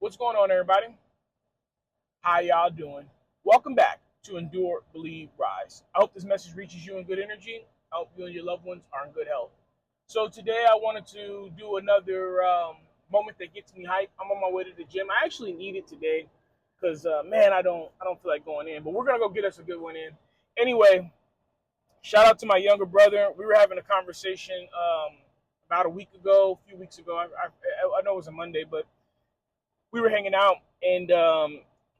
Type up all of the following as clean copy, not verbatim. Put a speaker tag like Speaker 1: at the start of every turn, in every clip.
Speaker 1: What's going on, everybody? How y'all doing? Welcome back to Endure, Believe, Rise. I hope this message reaches you in good energy. I hope you and your loved ones are in good health. So today I wanted to do another moment that gets me hyped. I'm on my way to the gym. I actually need it today because man, I don't feel like going in, but we're gonna go get us a good one in. Anyway, shout out to my younger brother. We were having a conversation about a week ago, a few weeks ago. I know it was a Monday, but we were hanging out and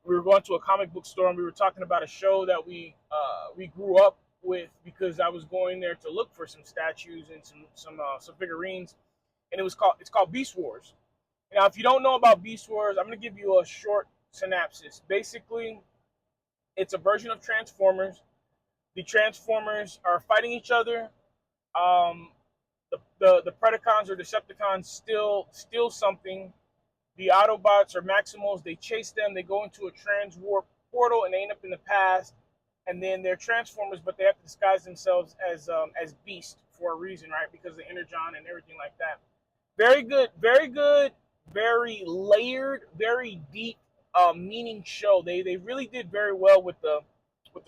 Speaker 1: we were going to a comic book store and we were talking about a show that we grew up with because I was going there to look for some statues and some figurines, and it's called Beast Wars. Now, if you don't know about Beast Wars, I'm going to give you a short synopsis. Basically, it's a version of Transformers. The Transformers are fighting each other. Um, the Predacons or Decepticons steal something. The Autobots or Maximals, they chase them. They go into a transwarp portal and they end up in the past. And then they're Transformers, but they have to disguise themselves as Beast for a reason, right? Because of the Energon and everything like that. Very good, very good, very layered, very deep, meaning show. They really did very well with the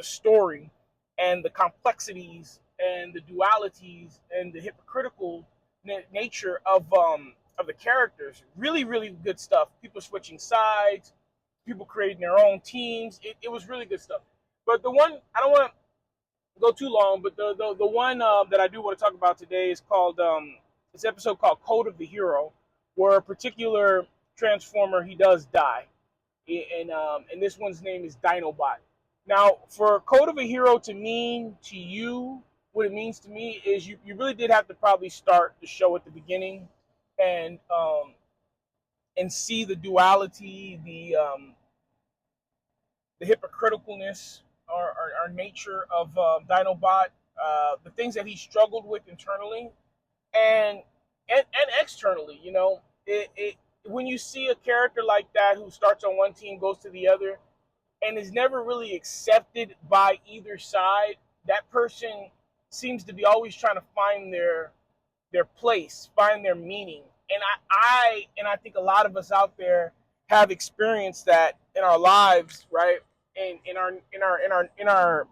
Speaker 1: story and the complexities and the dualities and the hypocritical nature of the characters. Really, really good stuff. People switching sides, people creating their own teams. It was really good stuff. But the one I don't want to go too long, but the one that I do want to talk about today is called this episode called Code of the Hero, where a particular Transformer he does die, and this one's name is Dinobot. Now, for Code of a Hero to mean to you what it means to me is you really did have to probably start the show at the beginning and see the duality, the hypocriticalness or nature of Dinobot, the things that he struggled with internally and and externally. You know, when you see a character like that who starts on one team, goes to the other, and is never really accepted by either side, that person seems to be always trying to find their place, find their meaning. And I think a lot of us out there have experienced that in our lives, right? And in our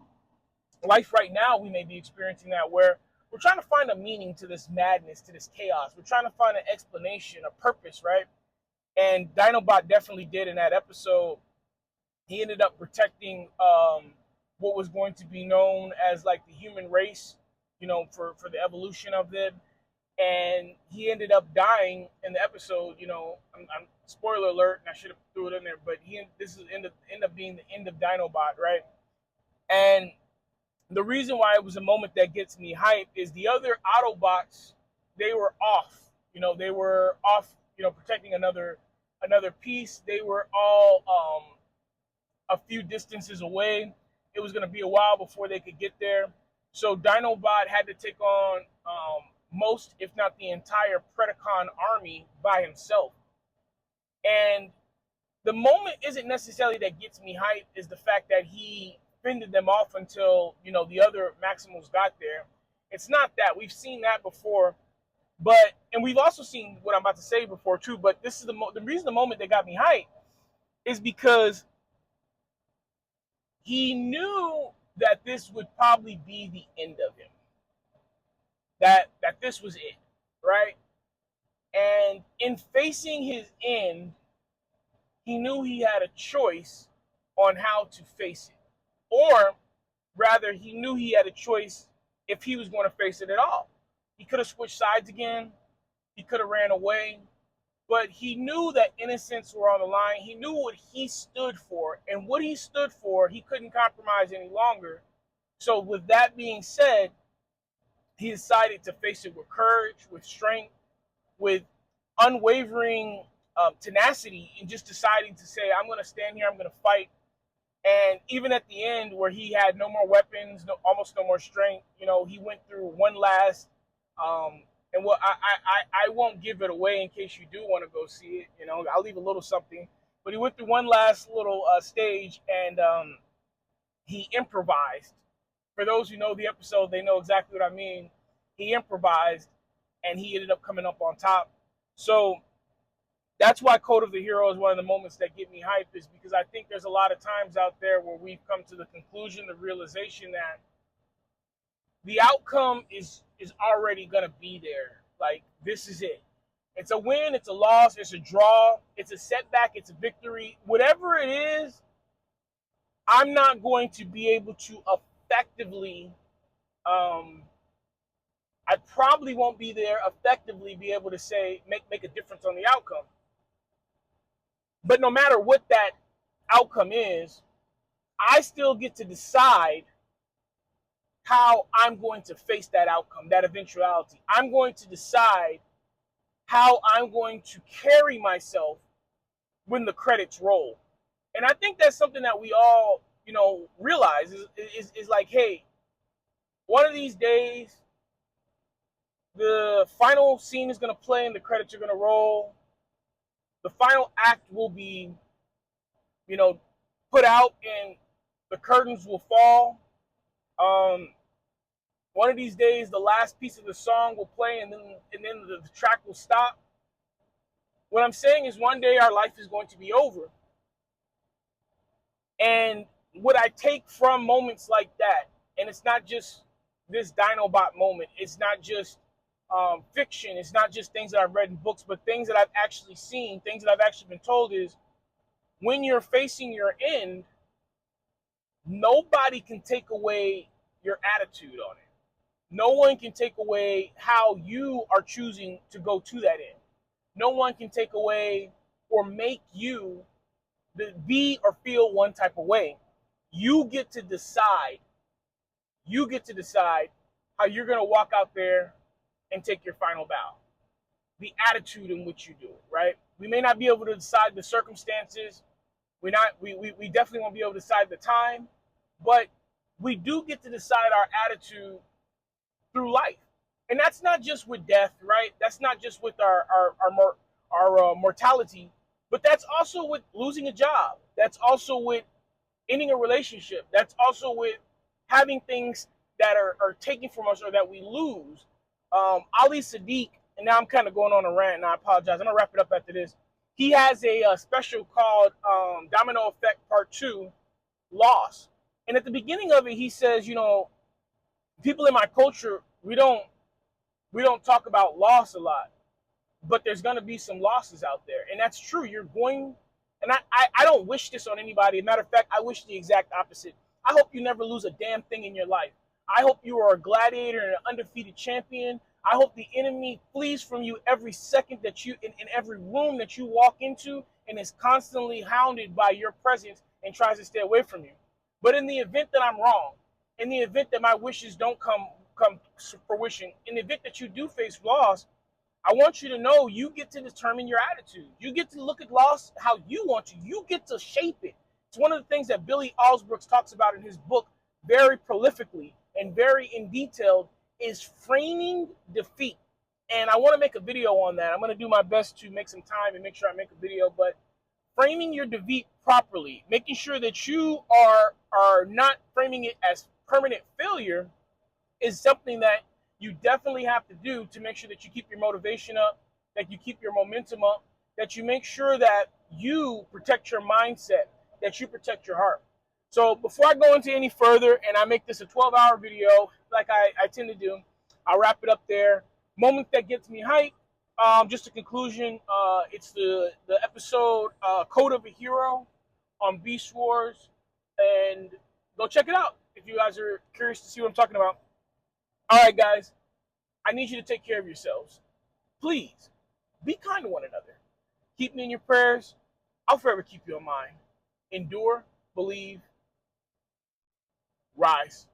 Speaker 1: life right now, we may be experiencing that where we're trying to find a meaning to this madness, to this chaos. We're trying to find an explanation, a purpose, right? And Dinobot definitely did in that episode. He ended up protecting what was going to be known as like the human race, you know, for the evolution of them, and he ended up dying in the episode. You know, I'm spoiler alert, and I should have threw it in there, but this is end up being the end of Dinobot, right? And the reason why it was a moment that gets me hyped is the other Autobots, they were off. You know, they were off. You know, protecting another piece. They were all a few distances away. It was going to be a while before they could get there. So Dinobot had to take on most, if not the entire Predacon army by himself. And the moment isn't necessarily that gets me hyped, is the fact that he fended them off until, you know, the other Maximals got there. It's not that. We've seen that before. But, and we've also seen what I'm about to say before too, but this is the reason the moment that got me hyped is because he knew that this would probably be the end of him. That this was it, right? And in facing his end, he knew he had a choice on how to face it. Or rather, he knew he had a choice if he was going to face it at all. He could have switched sides again. He could have ran away. But he knew that innocents were on the line. He knew what he stood for. And what he stood for, he couldn't compromise any longer. So with that being said, he decided to face it with courage, with strength, with unwavering tenacity, and just deciding to say, I'm going to stand here, I'm going to fight. And even at the end, where he had no more weapons, almost no more strength, you know, he went through one last, and what I won't give it away in case you do want to go see it. You know, I'll leave a little something. But he went through one last little stage, and he improvised. For those who know the episode, they know exactly what I mean. He improvised, and he ended up coming up on top. So That's why Code of the Hero is one of the moments that get me hype, is because I think there's a lot of times out there where we've come to the conclusion, the realization that the outcome is already gonna be there. Like, this is it. It's a win, it's a loss, it's a draw, it's a setback, it's a victory. Whatever it is, I'm not going to be able to effectively, I probably won't be there effectively be able to say make a difference on the outcome. But no matter what that outcome is, I still get to decide how I'm going to face that outcome, that eventuality. I'm going to decide how I'm going to carry myself when the credits roll. And I think that's something that we all, realize is like, hey, one of these days, the final scene is going to play and the credits are going to roll. The final act will be, put out and the curtains will fall. One of these days, the last piece of the song will play and then the track will stop. What I'm saying is one day our life is going to be over. And what I take from moments like that, and it's not just this Dinobot moment, it's not just fiction, it's not just things that I've read in books, but things that I've actually seen, things that I've actually been told, is when you're facing your end, nobody can take away your attitude on it. No one can take away how you are choosing to go to that end. No one can take away or make you be or feel one type of way. You get to decide. You get to decide how you're going to walk out there and take your final bow. The attitude in which you do it, right? We may not be able to decide the circumstances. We definitely won't be able to decide the time, but we do get to decide our attitude through life. And that's not just with death, right? That's not just with our mortality, but that's also with losing a job. That's also with ending a relationship. That's also with having things that are taken from us or that we lose. Ali Sadiq, and now I'm kind of going on a rant, and I apologize. I'm going to wrap it up after this. He has a special called Domino Effect Part 2, Loss. And at the beginning of it, he says, people in my culture, we don't talk about loss a lot, but there's going to be some losses out there. And that's true. You're going, and I don't wish this on anybody. As a matter of fact, I wish the exact opposite. I hope you never lose a damn thing in your life. I hope you are a gladiator and an undefeated champion. I hope the enemy flees from you every second that you, in every room that you walk into, and is constantly hounded by your presence and tries to stay away from you. But in the event that I'm wrong, in the event that my wishes don't come to fruition, in the event that you do face loss, I want you to know you get to determine your attitude. You get to look at loss how you want to. You get to shape it. It's one of the things that Billy Alsbrooks talks about in his book very prolifically and very in detail, is framing defeat. And I want to make a video on that. I'm going to do my best to make some time and make sure I make a video, but framing your defeat properly, making sure that you are not framing it as permanent failure, is something that you definitely have to do to make sure that you keep your motivation up, that you keep your momentum up, that you make sure that you protect your mindset, that you protect your heart. So before I go into any further and I make this a 12-hour video like I tend to do, I'll wrap it up there. Moment that gets me hyped. Just a conclusion. It's the episode Code of a Hero on Beast Wars. And go check it out if you guys are curious to see what I'm talking about. All right, guys. I need you to take care of yourselves. Please, be kind to one another. Keep me in your prayers. I'll forever keep you in mind. Endure, believe, rise.